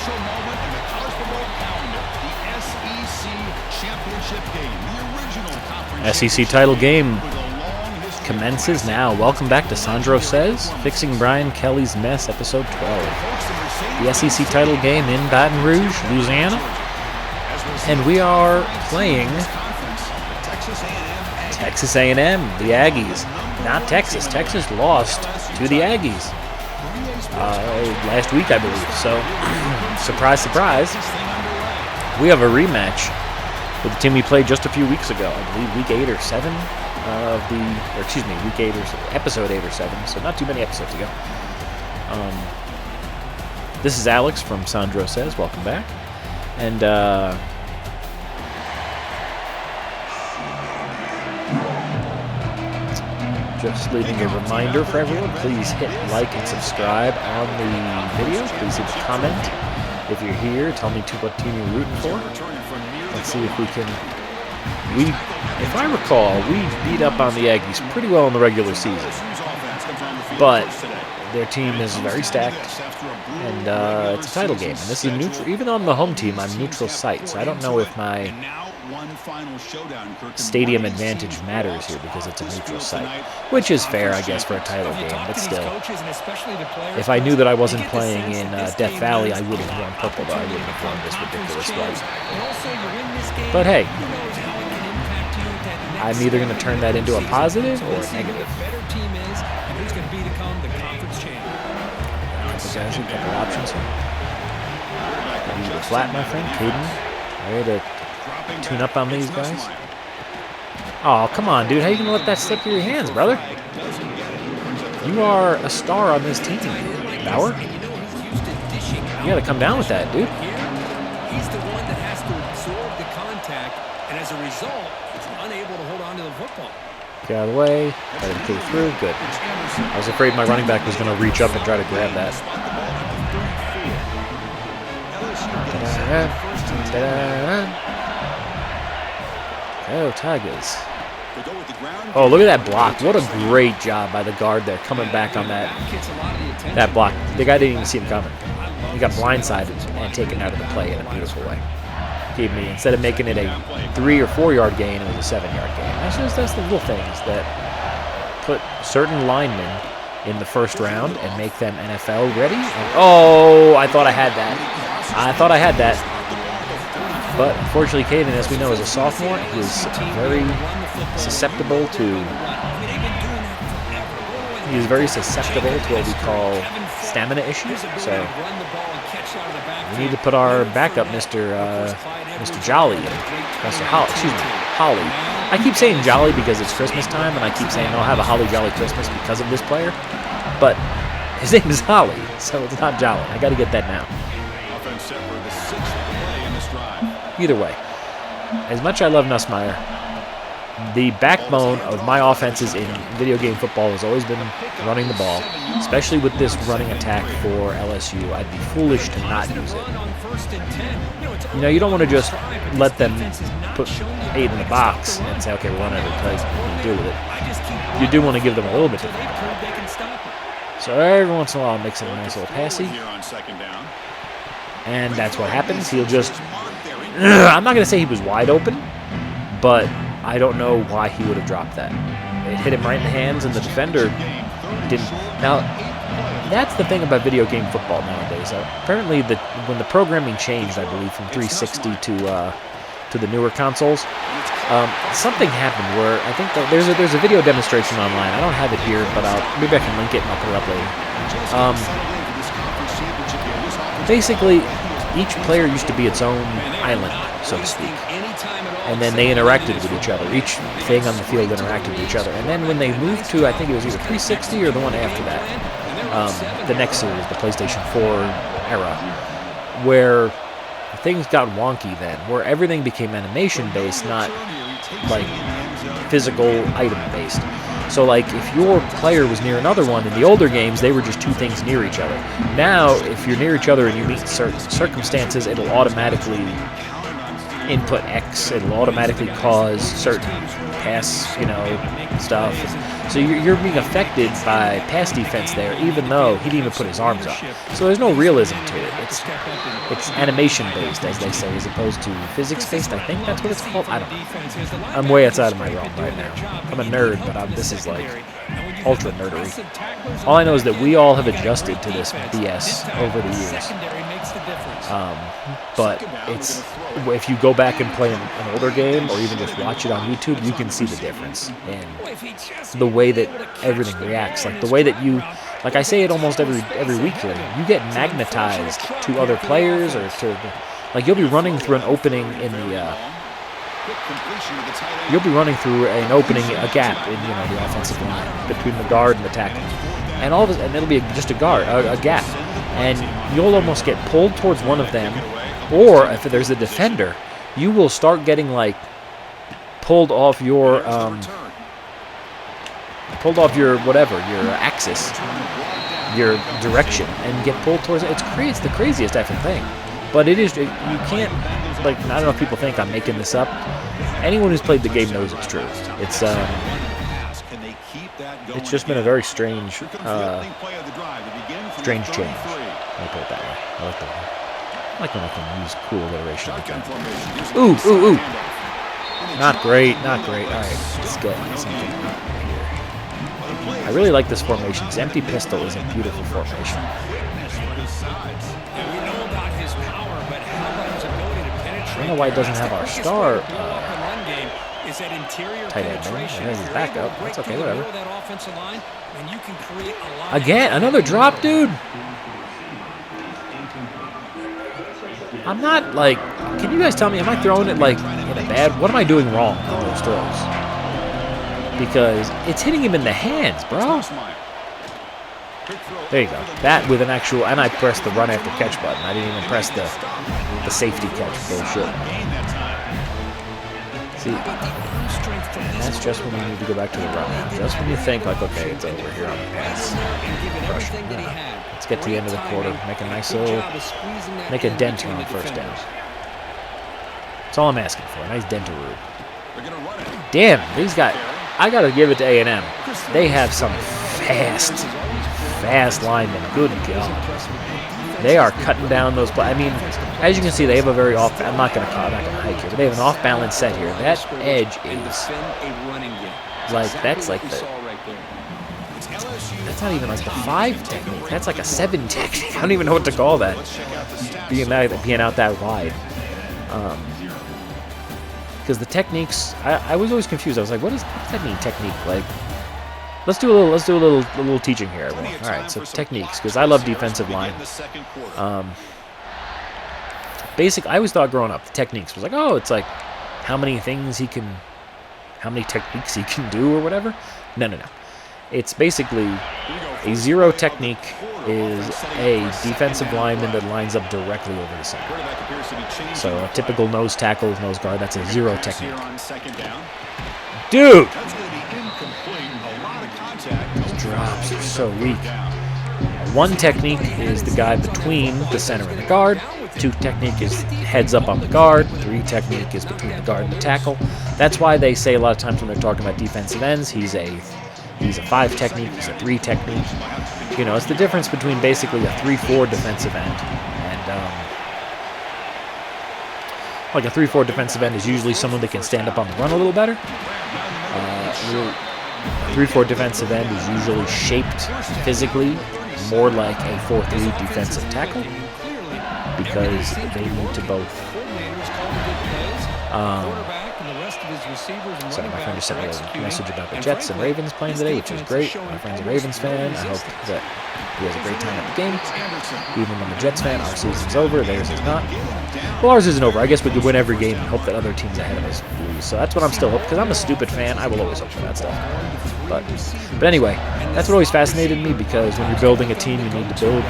crucial moment in the college football calendar. The SEC championship game. The original conference SEC title game commences now. Welcome back to Sandro Says, Fixing Brian Kelly's Mess, episode 12. The SEC title game in Baton Rouge, Louisiana. And we are playing Texas A&M, the Aggies. Not Texas. Texas lost to the Aggies last week, I believe. So, surprise, surprise. We have a rematch with the team we played just a few weeks ago. I believe week 8 or 7 week 8 or episode 8 or 7. So not too many episodes ago. This is Alex from Sandro Says. Welcome back. And just leaving a reminder for everyone, please hit like and subscribe on the video. Please leave a comment. If you're here, tell me what team you're rooting for. Let's see if we can... if I recall, we beat up on the Aggies pretty well in the regular season. But their team is very stacked, and it's a title game. And this is a neutral... Even though I'm the home team, I'm neutral site, so I don't know if my stadium advantage matters here because it's a neutral site, which is fair, I guess, for a title game, but still. If I knew that I wasn't playing in Death Valley, I would have worn purple, though. I wouldn't have worn this ridiculous white. But hey, I'm either going to turn that into a positive or a negative. A couple options here. Maybe flat, my friend. Caden, ready to tune up on these guys. Oh, come on, dude. How you going to let that slip through your hands, brother? You are a star on this team, Bauer. You got to come down with that, dude. He's the one that has to absorb the contact, and as a result, he's unable to hold on to the football. Get out of the way. Let him go through. Good. I was afraid my running back was going to reach up and try to grab that. Oh, Tigers. Oh, look at that block. What a great job by the guard there, coming back on that block. The guy didn't even see him coming. He got blindsided and taken out of the play in a beautiful way. Gave me, instead of making it a 3 or 4 yard gain, it was a 7-yard gain. That's the little things that put certain linemen in the first round and make them NFL ready. And, oh, I thought I had that. But unfortunately, Caden, as we know, is a sophomore. He is very susceptible to what we call stamina issues. So we need to put our backup, Mr. Jolly, Holly. I keep saying Jolly because it's Christmas time, and I keep saying I'll have a Holly Jolly Christmas because of this player. But his name is Holly, so it's not Jolly. I got to get that now. Either way, as much as I love Nussmeier, the backbone of my offenses in video game football has always been running the ball, especially with this running attack for LSU. I'd be foolish to not use it. You know, you don't want to just let them put 8 in the box and say, okay, we're running every play, what do you do with it? You do want to give them a little bit to do. So every once in a while, mix in a nice little passy. And that's what happens. He'll just... I'm not going to say he was wide open, but I don't know why he would have dropped that. It hit him right in the hands, and the defender didn't. Now, that's the thing about video game football nowadays. Apparently, when the programming changed, I believe, from 360 to the newer consoles, something happened where I think that there's a video demonstration online. I don't have it here, but maybe I can link it and I'll put it up later. Basically, each player used to be its own island, so to speak. And then they interacted with each other. Each thing on the field interacted with each other. And then when they moved to, I think it was either 360 or the one after that, the next series, the PlayStation 4 era, where things got wonky then, where everything became animation-based, not, like, physical item-based. So, like, if your player was near another one, in the older games, they were just 2 things near each other. Now, if you're near each other and you meet certain circumstances, it'll automatically input X, it'll automatically cause certain pass, stuff. So you're being affected by pass defense there, even though he didn't even put his arms up. So there's no realism to it. It's animation-based, as they say, as opposed to physics-based. I think that's what it's called. I don't know. I'm way outside of my realm right now. I'm a nerd, but this is like ultra nerdery. All I know is that we all have adjusted to this BS over the years. But if you go back and play an older game or even just watch it on YouTube, you can see the difference in the way that everything reacts. Like the way that like I say it almost every week here, you get magnetized to other players or like you'll be running through an opening in the a gap in the offensive line between the guard and the tackle, and and it'll be just a gap, and you'll almost get pulled towards one of them, or if there's a defender, you will start getting like pulled off your your axis, your direction, and get pulled towards it. It's the craziest effing thing, but you can't. Like, I don't know if people think I'm making this up. Anyone who's played the game knows it's true. It's just been a very strange change. Let me put it that way. I like when I can use cool alliteration like that. Ooh. Not great. All right, let's get something here. I really like this formation. This empty pistol is a beautiful formation. I don't know why it doesn't have our star tight end. There's his backup. That's okay, whatever. Again, another drop, dude. I'm not like. Can you guys tell me? Am I throwing it like in a bad? What am I doing wrong on those throws? Because it's hitting him in the hands, bro. There you go. That with an actual, and I pressed the run after catch button. I didn't even press the safety catch bullshit. See, that's just when we need to go back to the run. Just when you think like, okay, it's over here on the pass. Let's get to the end of the quarter. Make a nice make a dent on first down. That's all I'm asking for. A nice dentaroo. Damn, I gotta give it to A&M. They have some fast linemen. Good God. They are cutting down those plays. I mean, as you can see, they have a very off. I'm not gonna hike here, but they have an off-balance set here. That edge is like that's not even like the 5 technique. That's like a 7 technique. I don't even know what to call that. Being out that wide. Because the techniques, I was always confused. I was like, what does that mean, technique? Like, let's do a little teaching here, everyone. All right, so techniques, because I love defensive line. I always thought growing up, the techniques was like, oh, it's like how many techniques he can do or whatever. No. It's basically a 0 technique is a defensive lineman that lines up directly over the center. So a typical nose tackle with nose guard, that's a 0 technique. Dude! Those drops are so weak. 1 technique is the guy between the center and the guard. 2 technique is heads up on the guard. 3 technique is between the guard and the tackle. That's why they say a lot of times when they're talking about defensive ends, he's a 5 technique, he's a 3 technique. It's the difference between basically a 3-4 defensive end and like a 3-4 defensive end is usually someone that can stand up on the run a little better. A 3-4 defensive end is usually shaped physically more like a 4-3 defensive tackle because they need to both. So my friend just sent me a message about the Jets and Ravens playing today, which is great. My friend's a Ravens fan. I hope that he has a great time at the game. Even when the Jets fan, our season's over, theirs is not. Well, ours isn't over. I guess we could win every game and hope that other teams ahead of us lose. So that's what I'm still hoping, because I'm a stupid fan. I will always hope for that stuff. But anyway, that's what always fascinated me, because when you're building a team, you need to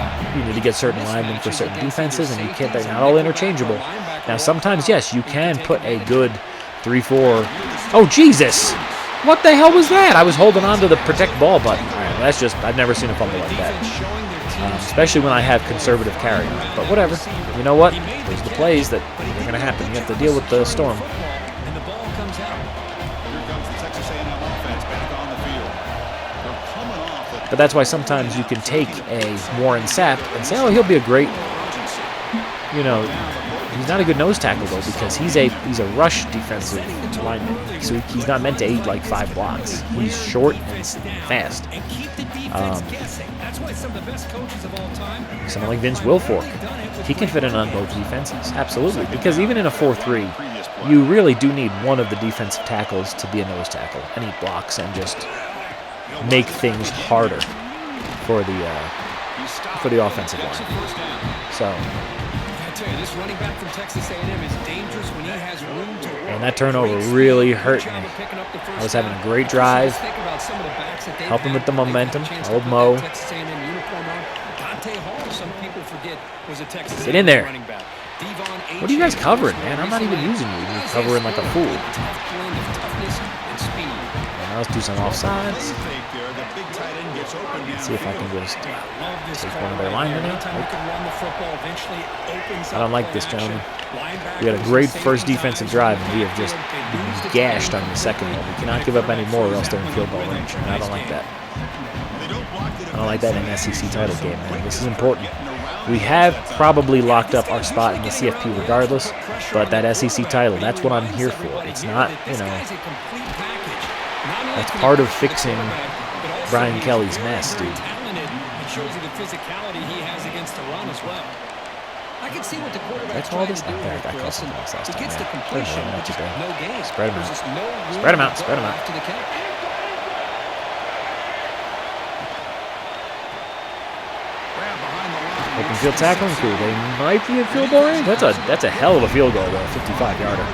get certain linemen for certain defenses, and they're not all interchangeable. Now, sometimes, yes, you can put a good 3-4. Oh, Jesus! What the hell was that? I was holding on to the protect ball button. All right, that's just, I've never seen a fumble like that. especially when I have conservative carry. But whatever. You know what? Those are the plays that are going to happen. You have to deal with the storm. And the ball comes out. Here comes the Texas A&M offense back on the field. They're coming off. But that's why sometimes you can take a Warren Sapp and say, oh, he'll be a great, you know, he's not a good nose tackle, though, because he's a rush defensive lineman. So he's not meant to aid like 5 blocks. He's short and fast. That's why some of the best coaches of all time. Someone like Vince Wilfork, he can fit in on both defenses. Absolutely. Because even in a 4-3, you really do need one of the defensive tackles to be a nose tackle. And he blocks and just make things harder for the offensive line. So, I tell you, this running back from Texas A&M is dangerous when he has room to work. And that turnover really hurt me. I was having a great drive, helping with the momentum. Old Mo. Get in there. What are you guys covering, man? I'm not even using you. You're covering like a fool. And let's do some offsides. See if I can just take one of their linemen out. I don't like this, gentlemen. We had a great first defensive drive, and we have just been gashed on the second one. We cannot give up any more, or else they're in field goal range, and I don't like that. I don't like that in an SEC title game, man. This is important. We have probably locked up our spot in the CFP regardless, but that SEC title, that's what I'm here for. It's not, you know, that's part of fixing Brian Kelly's mess, dude. I call this? In fact, I called something else last time. Yeah. Spread him out. Spread him out. Spread him out. Open field tackling crew. They might be in field goal range. That's a hell of a field goal, though. 55-yarder.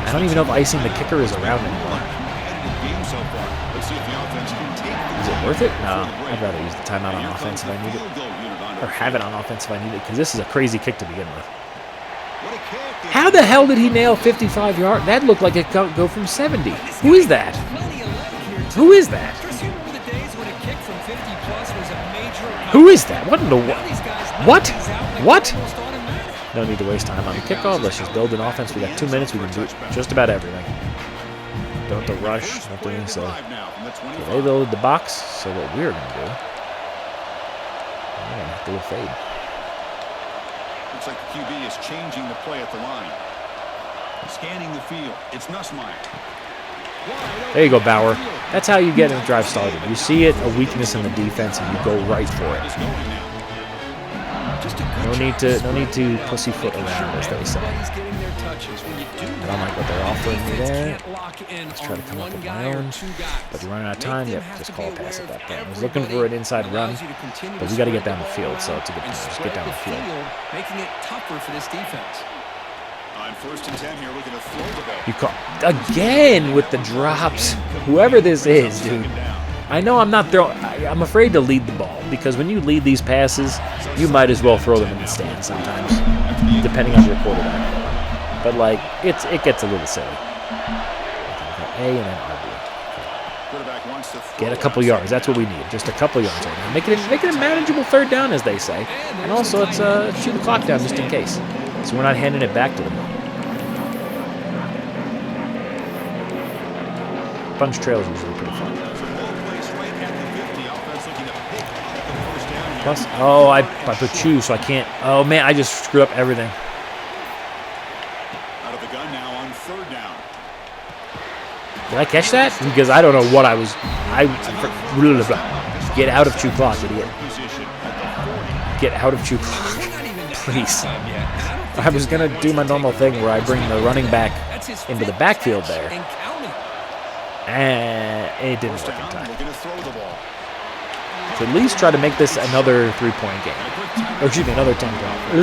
I don't even know if icing the kicker is around anymore. Is it worth it? No. I'd rather use the timeout on offense if I need it. Or have it on offense if I need it, because this is a crazy kick to begin with. How the hell did he nail 55 yards? That looked like it could go from 70. Who is that? Who is that? Who is that? What in the what? What? No need to waste time on the kickoff. Let's just build an offense. We got 2 minutes. We can do just about everything. Don't have to rush. Don't do anything. So they loaded the box. So what we're going to do, we're going to do a fade. Looks like the QB is changing the play at the line. Scanning the field. It's Nussmeier. There you go, Bauer. That's how you get a drive started. You see it, a weakness in the defense, and you go right for it. No need to pussyfoot around, as they say. I don't like what they're offering me there. Let's try to come up with my own. But you're running out of time. Yep, just call a pass at that point. I was looking for an inside run, but we got to get down the field, so it's a good point. Just get down the field. Making it tougher for this defense. On 1st and 10 here, looking to throw the ball. You call again with the drops. Whoever this is, dude. I know I'm not throwing. I'm afraid to lead the ball because when you lead these passes, you might as well throw them in the stands sometimes, depending on your quarterback. But like, it gets a little silly. A and then RB. Get a couple yards. That's what we need. Just a couple yards right now. Make it a manageable 3rd down, as they say. And also, let's shoot the clock down just in case, so we're not handing it back to them. Bunch trail is usually pretty fun. Plus, oh, I put chew, so I can't. Oh man, I just screwed up everything. Out of the gun now on 3rd down. Did I catch that? Because I don't know what I was. Get out of chew clock, idiot. Get out of chew clock, please. I was gonna do my normal thing where I bring the running back into the backfield there, and it didn't work in time. So at least try to make this another 3-point game. Or excuse me, another 10-point.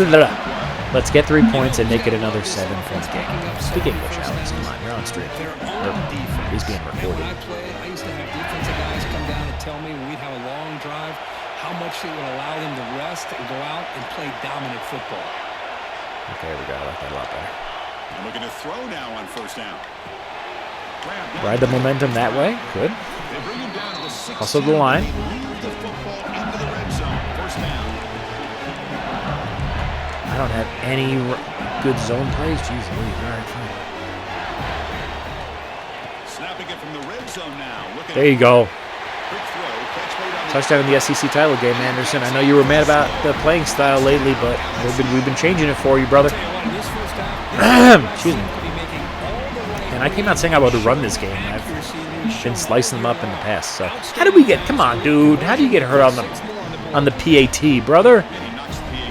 Let's get 3 points and make it another 7-point game. Speak English, Alex. Come on, you're on stream. He's being recorded. I used to have defensive guys come down and tell me when we'd have a long drive how much it would allow them to rest and go out and play dominant football. Okay, we got that a lot better. And looking to throw now on 1st down. Ride the momentum that way. Good. Hustle the line. I don't have any good zone plays. Jeez, all right, fine. Snapping it from the red zone now. There you go. Touchdown in the SEC title game, Anderson. I know you were mad about the playing style lately, but we've been changing it for you, brother. Excuse me. And I came out saying I would run this game. I've been slicing them up in the past. So how did we get? Come on, dude. How do you get hurt on the PAT, brother?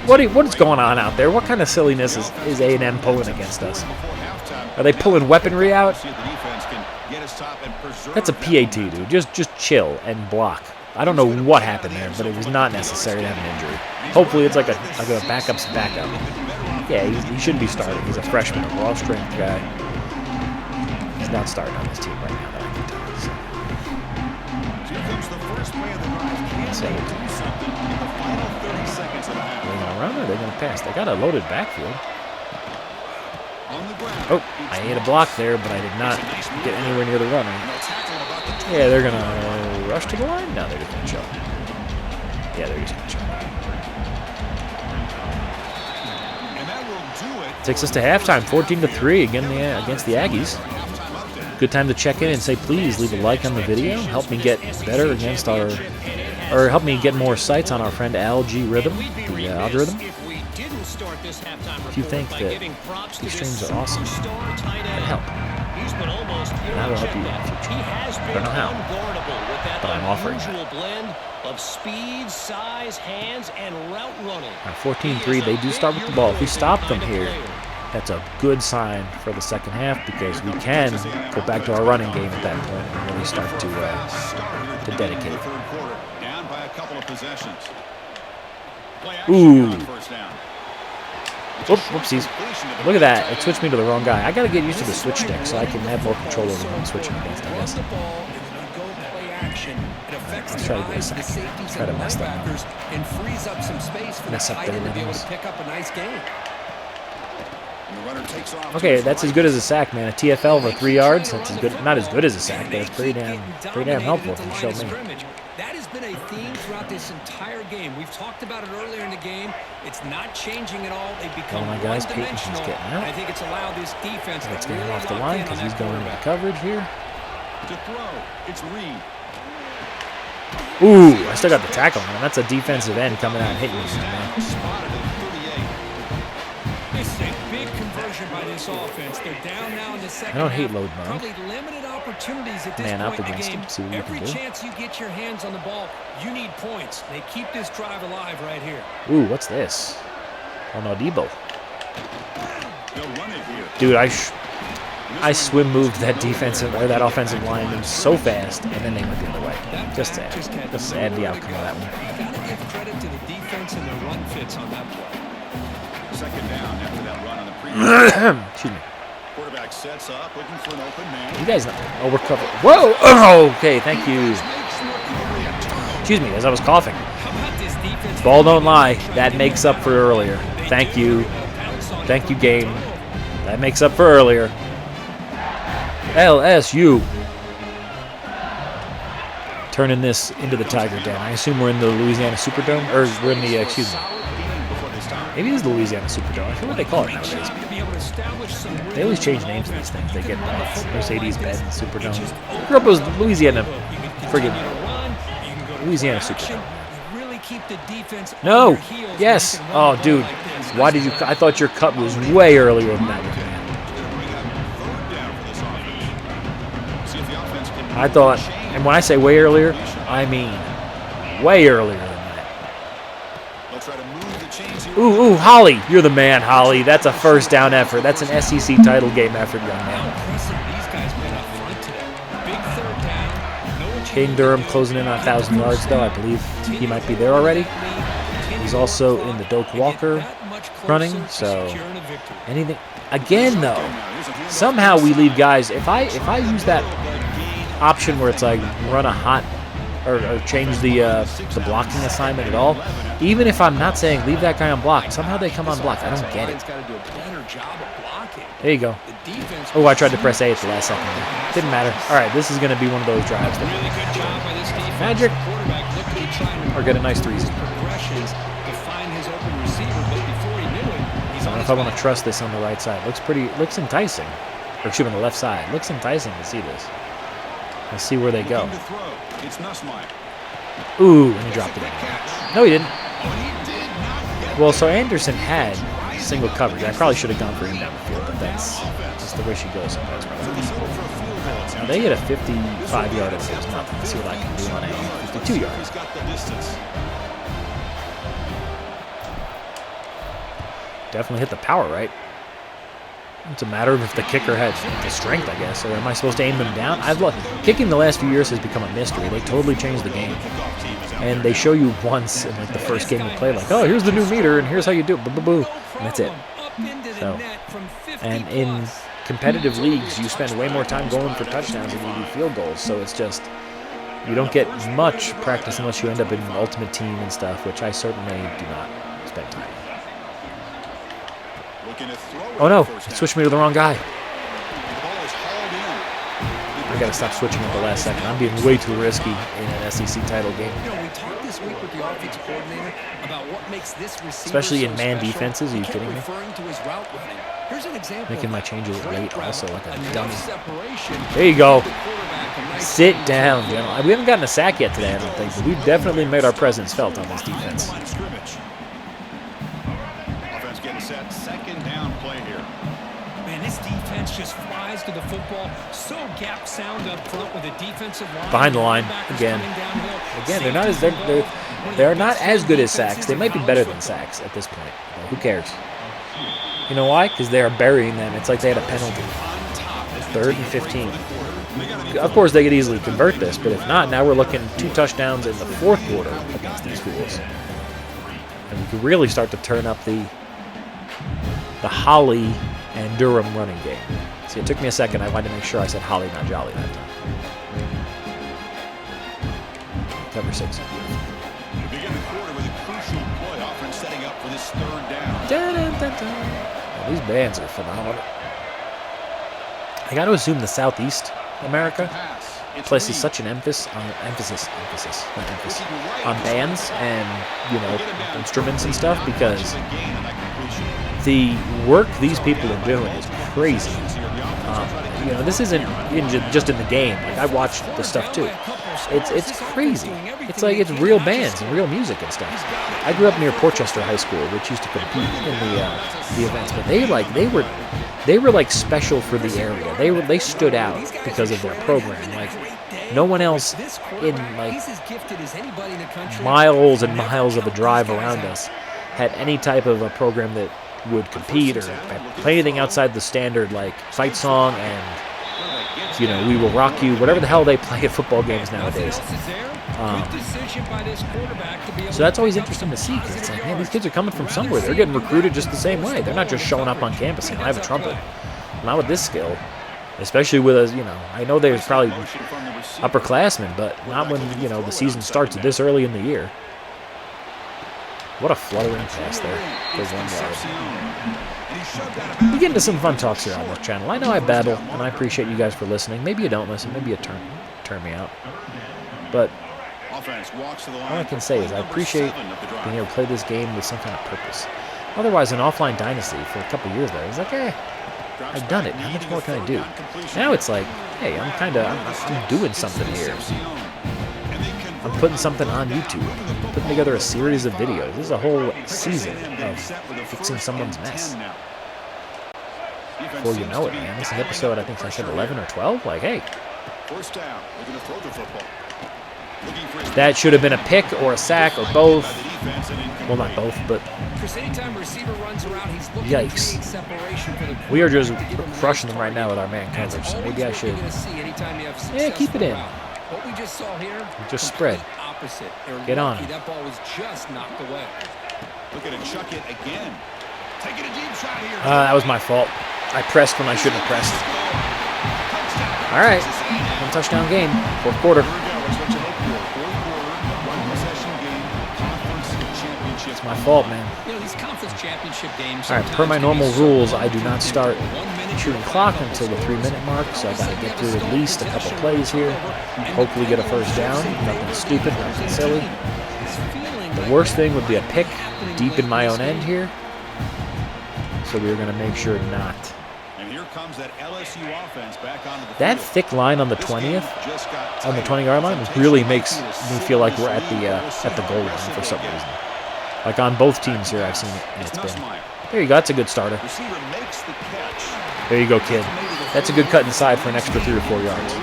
What is going on out there? What kind of silliness is A&M pulling against us? Are they pulling weaponry out? That's a PAT, dude. Just chill and block. I don't know what happened there, but it was not necessary to have an injury. Hopefully it's like a backup's backup. Yeah, he shouldn't be starting. He's a freshman, a raw strength guy. He's not starting on this team right now that I can tell you. So. Are they going to run or are they going to pass? They got a loaded backfield. Oh, I hit a block there, but I did not get anywhere near the runner. Yeah, they're going to rush to the line? No, they're just going to chill. Yeah, they're just going to chill. Takes us to halftime, 14-3 against the Aggies. Good time to check in and say, please leave a like on the video. Help me get better against help me get more sights on our friend Algorithm, the algorithm. If you think that these streams are awesome, then help. And I will help you in the future. I don't know how, but I'm offering that. Of speed, size, hands, and route running. 14-3, they do start with the ball. If we stop them here, that's a good sign for the second half because we can go back to our running game at that point and really start to dedicate. Down by a couple of possessions. Ooh. Whoopsies. Look at that. It switched me to the wrong guy. I got to get used to the switch stick so I can have more control over what I'm switching against, I guess. Let's try to get a sack. Let's try to mess that up. Mess up their rhythms. Okay, that's as good as a sack, man. A TFL for 3 yards. That's not as good as a sack, but it's pretty damn helpful if you show me. That has been a theme throughout this entire game. We've talked about it earlier in the game. It's not changing at all. They become one-dimensional. I think it's allowed this defense to get him off the line because he's going into coverage here. To throw, it's Reed. Ooh, I still got the tackle, man. That's a defensive end coming out and hitting me, man. This is a big conversion by this offense. They're down now in the second half. I don't hate load man. Probably limited opportunities at this man up point in the against game. him. See what Every you can do. chance you get your hands on the ball, you need points. They keep this drive alive right here. Ooh, what's this? Oh no, Debo. Dude, I swim moved that that offensive lineman so fast, and then they went the other way. Just sad. Just sad the outcome of that one. Gotta give credit to the defense and the run fits on that play. Second down after that run on the previous. Excuse me. Quarterback sets up, looking for an open man. You guys know. Oh, we're covered. Whoa! Oh, okay, thank you. Excuse me, as I was coughing. Ball don't lie. That makes up for earlier. Thank you. Thank you, game. That makes up for earlier. LSU. Turning this into the Tiger Den. I assume we're in the Louisiana Superdome, or we're in the, excuse me. Maybe it is the Louisiana Superdome. I feel what they call it nowadays. They always change names of these things. They get Mercedes-Benz Superdome. I grew up as Louisiana, friggin' Louisiana Superdome. No! Yes! Oh, dude. Why did you... I thought your cut was way earlier than that, man. I thought... And when I say way earlier, I mean way earlier than that. Ooh, Holly. You're the man, Holly. That's a first down effort. That's an SEC title game effort, young man. Caden Durham closing in on 1,000 yards, though. I believe he might be there already. He's also in the Doak Walker running, so anything. Again, though, somehow we leave guys. If I use that option where it's like run a hot or change the blocking assignment at all. Even if I'm not saying leave that guy on block, somehow they come on block. I don't get it. There you go. Oh, I tried to press A at the last second. Didn't matter. All right, this is going to be one of those drives. Magic. Or get a nice 3-0. I don't know if I want to trust this on the right side. Looks enticing. Or excuse me, on the left side. Looks enticing to see this. Let's see where they go. Ooh, and he dropped it. No, he didn't. Well, so Anderson had single coverage. I probably should have gone for him down the field, but that's the way she goes sometimes. Now they hit a 55-yarder, so it's nothing. Let's see what I can do on a 52-yarder. Definitely hit the power right. It's a matter of if the kicker had the strength, I guess, or am I supposed to aim them down? Kicking the last few years has become a mystery. They totally changed the game. And they show you once in like the first game you play, like, oh, here's the new meter, and here's how you do it, boo-boo-boo, and that's it. So, and in competitive leagues, you spend way more time going for touchdowns than you do field goals, so it's just, you don't get much practice unless you end up in an ultimate team and stuff, which I certainly do not spend time on. Oh no, it switched me to the wrong guy. I gotta stop switching at the last second. I'm being way too risky in an SEC title game. We talked this week with the offensive coordinator about what makes this receiver especially in man defenses. Are you kidding me? Here's an example. Making my changes late also like a dummy. There you go. Sit down, gentlemen. We haven't gotten a sack yet today, I don't think, but we've definitely made our presence felt on this defense. Offense getting set. Second down play here. Man, this defense just flies to the football. So gap sound up front with a defensive line. Behind the line again. They're not as good as sacks. They might be better than sacks at this point. Well, who cares? You know why? Because they are burying them. It's like they had a penalty. 3rd and 15. Of course, they could easily convert this, but if not, now we're looking 2 touchdowns in the 4th quarter against these fools. And we could really start to turn up the Holly and Durham running game. See, it took me a second. I wanted to make sure I said Holly, not Jolly that time. Cover 6. We begin the quarter with a crucial play. Offense setting up for this 3rd down. Oh, these bands are phenomenal. I got to assume the Southeast America places such an emphasis on bands and, instruments and stuff, because the work these people are doing is crazy. This isn't just in the game. Like, I watched the stuff too. It's crazy. It's like it's real bands and real music and stuff. I grew up near Portchester High School, which used to compete in the events, but they were like special for the area. They stood out because of their program. Like no one else in like miles and miles of a drive around us had any type of a program that would compete or play anything outside the standard like fight song and We Will Rock You, whatever the hell they play at football games nowadays. So that's always interesting to see, because it's like, man, these kids are coming from somewhere. They're getting recruited just the same way. They're not just showing up on campus saying, I have a trumpet. Not with this skill, especially with us. I know there's probably upperclassmen, but not when the season starts this early in the year. What a fluttering pass there. Goes 1 yard. We get into some fun talks here on this channel. I know I babble, and I appreciate you guys for listening. Maybe you don't listen. Maybe you turn me out. But all I can say is I appreciate being able to play this game with some kind of purpose. Otherwise, an offline dynasty for a couple years there, it's like, I've done it. How much more can I do? Now it's like, hey, I'm doing something here. I'm putting something on YouTube. I'm putting together a series of videos. This is a whole season of fixing someone's mess. Before you know it, man. This is episode, I think I said 11 or 12. Like, hey. That should have been a pick or a sack or both. Well, not both, but yikes. We are just crushing them right now with our man coverage. So maybe I should keep it in. What we just saw here, just spread. Get on him. That ball was just knocked away. Look at it, chuck it again. Taking a deep shot here. That was my fault. I pressed when I shouldn't have pressed. All right, 1 touchdown game, 4th quarter. It's my fault, man. You know, these conference championship games. All right, per my normal rules, I do not start shooting clock until the 3-minute mark, so I got to get through at least a couple plays here. Hopefully get a first down. Nothing stupid, nothing silly. The worst thing would be a pick deep in my own end here. So we're going to make sure not. And here comes that LSU offense back onto the that field. thick line on the 20th, on the 20-yard line, really makes me feel like we're at the goal line for some reason. Like on both teams here, I've seen it, and it's been. There you go. That's a good starter. There you go, kid. That's a good cut inside for an extra 3 or 4 yards.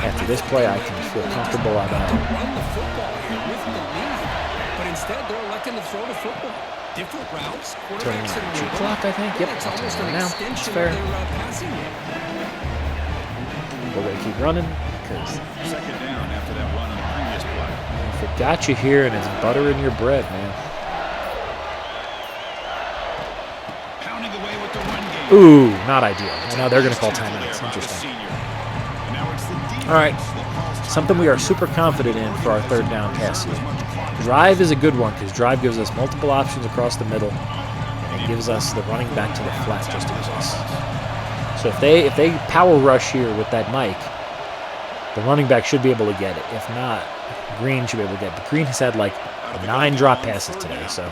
After this play, I can feel comfortable about it. But instead, they're electing to throw the football. Different routes. Turning on the clock, I think. Yep, I'll turn it on now. It's fair. We're going to keep running because Second down after that run on the previous play. if it got you here and it's butter in your bread, man. Pounding away with the run game. Ooh, not ideal. Now they're going to call timeouts. Interesting. All right, something we are super confident in for our third down pass here. Drive is a good one because drive gives us multiple options across the middle, and it gives us the running back to the flat just in case. So if they power rush here with that Mike, the running back should be able to get it. If not, Green should be able to get it. But Green has had like 9 drop passes today, so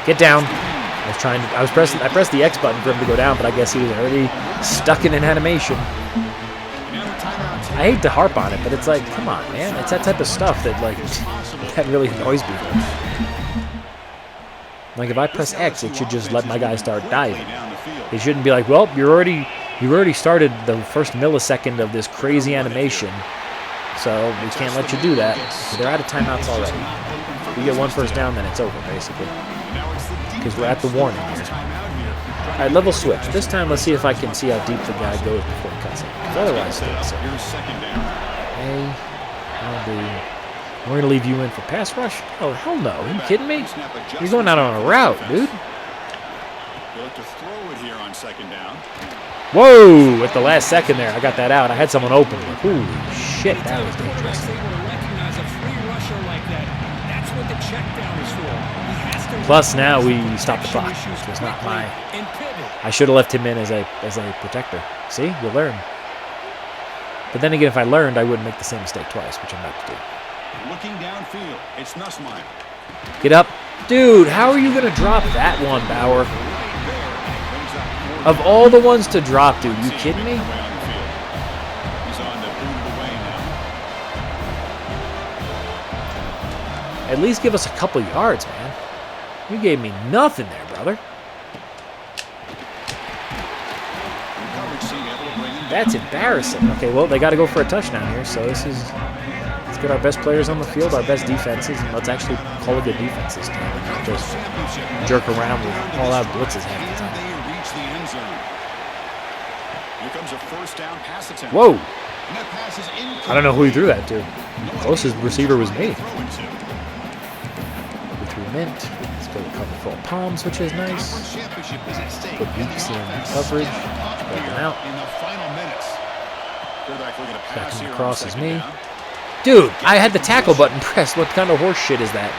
get down. I pressed the X button for him to go down, but I guess he was already stuck in an animation. I hate to harp on it, but it's like, come on, man. It's that type of stuff that really annoys people. Like if I press X, it should just let my guy start diving. It shouldn't be like, well, you already started the first millisecond of this crazy animation, so we can't let you do that. They're out of timeouts already. If we get 1 first down, then it's over, basically. Because we're at the warning here. All right, level switch. This time, let's see if I can see how deep the guy goes before he cuts it. Because otherwise, A, L, B. We're going to leave you in for pass rush? Oh, hell no. Are you kidding me? You're going out on a route, dude. Whoa! At the last second there, I got that out. I had someone open. Holy shit, that was dangerous. Plus, now we stop the clock, which was not my... I should have left him in as a protector. See? You learn. But then again, if I learned, I wouldn't make the same mistake twice, which I'm about to do. Looking downfield, it's Nussmeier. Get up. Dude, how are you going to drop that one, Bauer? Of all the ones to drop, dude, you kidding me? At least give us a couple yards, man. You gave me nothing there, brother. That's embarrassing. Okay, well, they got to go for a touchdown here, so let's get our best players on the field, our best defenses, and let's actually call a good defense this time and not just jerk around with all-out blitzes half the time. Whoa! I don't know who he threw that to. Closest receiver was me. Mint. Let's go to cover full palms, which is nice. Put Beaks in coverage. Spread them out. Backing across is me. Dude, I had the tackle button pressed. What kind of horse shit is that?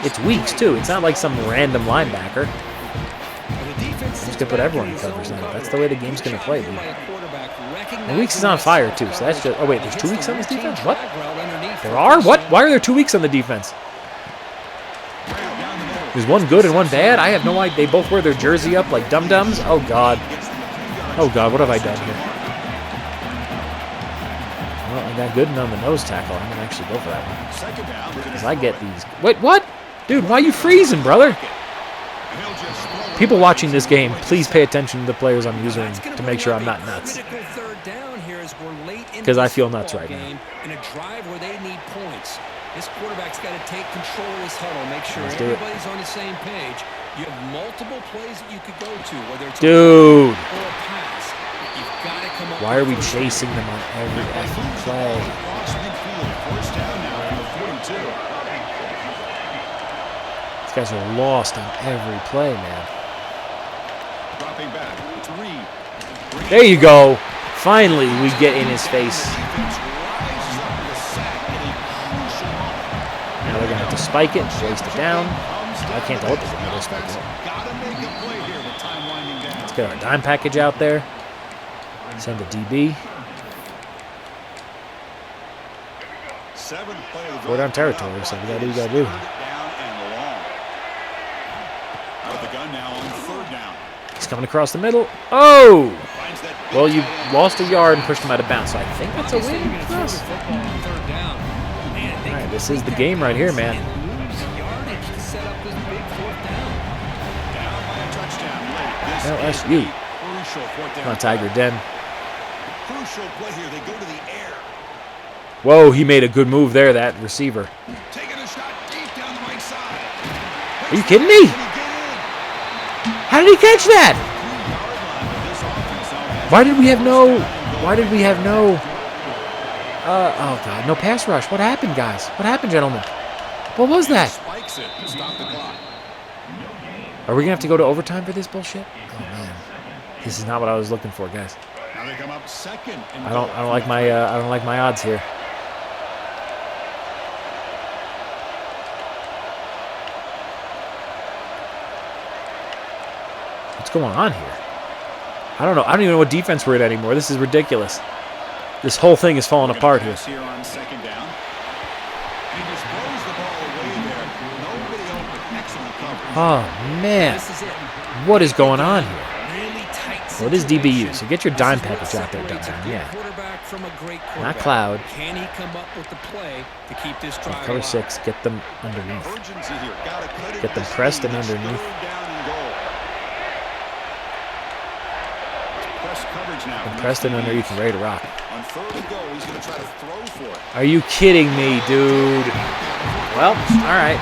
It's Weeks, too. It's not like some random linebacker. I'm just going to put everyone in coverage now. That's the way the game's going to play, dude. And Weeks is on fire, too. So that's just... Oh, wait. There's 2 weeks on this defense? What? There are? What? Why are there 2 weeks on the defense? There's one good and one bad? I have no idea. They both wear their jersey up like dum-dums? Oh, God. Oh, God. What have I done here? Well, I got Gooden on the nose tackle. I'm going to actually go for that one. Because I get these. Wait, what? Dude, why are you freezing, brother? People watching this game, please pay attention to the players I'm using to make sure I'm not nuts. Because I feel nuts right now. In a drive where they need points. This quarterback's got to take control of this huddle, make sure everybody's on the same page. You have multiple plays that you could go to, whether it's dude, or a pass. You've got to come up. Why are we chasing them on every effing play? These guys are lost on every play, man. There you go. Finally, we get in his face. Now they're going to have to spike it, waste it down. I can't hold it. They'll spike it. Let's get our dime package out there. Send the DB. 4 down territory, so we got to do what we got to do. He's coming across the middle. Oh! Well, you lost a yard and pushed him out of bounds, so I think that's a win for us. All right, this is the game right here, man. LSU. Come on, Tiger Den. Whoa, he made a good move there, that receiver. Are you kidding me? How did he catch that? Why did we have no... oh, God, no pass rush. What happened, guys? What happened, gentlemen? What was that? Are we going to have to go to overtime for this bullshit? Oh, man. This is not what I was looking for, guys. I don't like my odds here. What's going on here? I don't know. I don't even know what defense we're in anymore. This is ridiculous. This whole thing is falling apart here. Oh, man. What is going on here? Well, it is DBU, so get your dime package out there, dumbass. Yeah. Not Cloud. Cover 6. Get them underneath. Get them pressed and underneath. And Preston underneath and ready to rock. Are you kidding me, dude? Well, all right.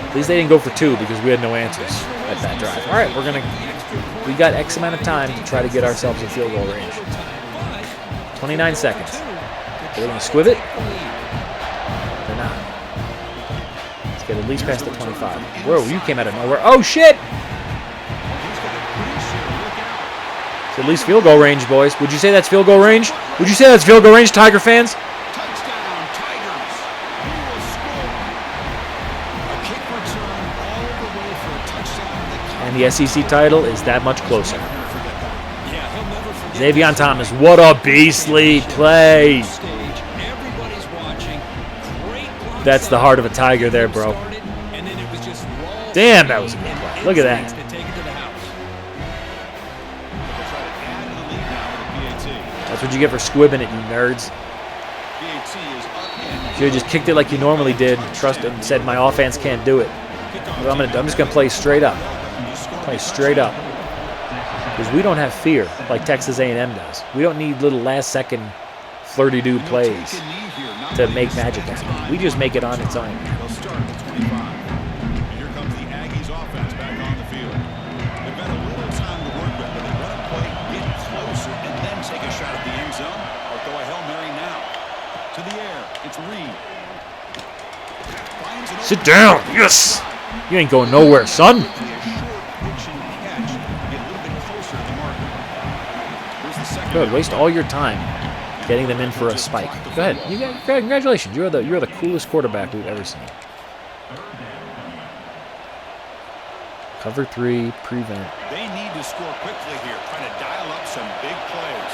At least they didn't go for 2 because we had no answers at that drive. All right, we got X amount of time to try to get ourselves in field goal range. 29 seconds. They're going to squiv it. They're not. Get at least past the 25. Whoa, you came out of nowhere. Oh, shit! It's at least field goal range, boys. Would you say that's field goal range? Would you say that's field goal range, Tiger fans? And the SEC title is that much closer. Xavier Thomas, what a beastly play! That's the heart of a Tiger there, bro. Damn, that was a good play. Look at that. That's what you get for squibbing it, you nerds. Should have just kicked it like you normally did. Trust and said my offense can't do it. But I'm just gonna play straight up. Play straight up. Because we don't have fear like Texas A&M does. We don't need little last-second flirty-do plays to make magic happen. We just make it on its own. Here comes the Aggies offense back on the field. They've got a little time to work with, but they run a play, get closer, and then take a shot at the end zone, or throw a Hail Mary now. To the air, it's Reed. Sit down, yes! You ain't going nowhere, son. Good, waste all your time getting them in for a spike. Go ahead. Congratulations. You're the coolest quarterback we've ever seen. Cover 3, prevent. They need to score quickly here, trying to dial up some big plays.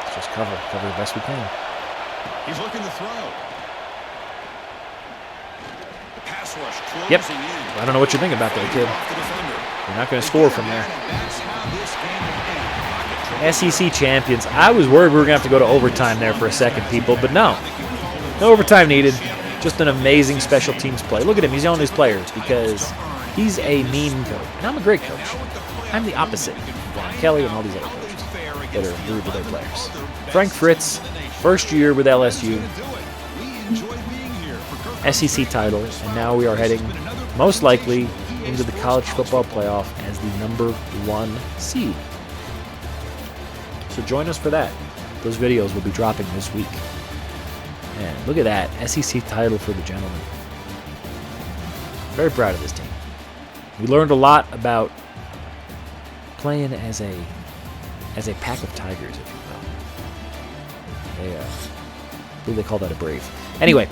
Let's just cover the best we can. He's looking to throw. The pass rush closing Yep. in. I don't know what you think about that, kid. You're not going to score from there. SEC champions. I was worried we were going to have to go to overtime there for a second, people, but no. No overtime needed. Just an amazing special teams play. Look at him. He's yelling at his players because he's a mean coach. And I'm a great coach. I'm the opposite of Brian Kelly and all these other coaches that are rude to their players. Frank Fritz, first year with LSU. SEC title, and now we are heading most likely into the college football playoff as the #1 seed. So join us for that. Those videos will be dropping this week. And look at that, SEC title for the gentleman. Very proud of this team. We learned a lot about playing as a as a pack of tigers, if you will. I believe they call that a brave. Anyway,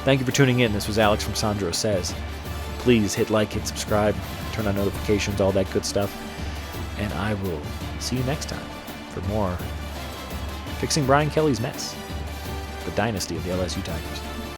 thank you for tuning in. This was Alex from Sandro Says. Please hit like, hit subscribe, turn on notifications, all that good stuff. And I will see you next time for more Fixing Brian Kelly's Mess, the dynasty of the LSU Tigers.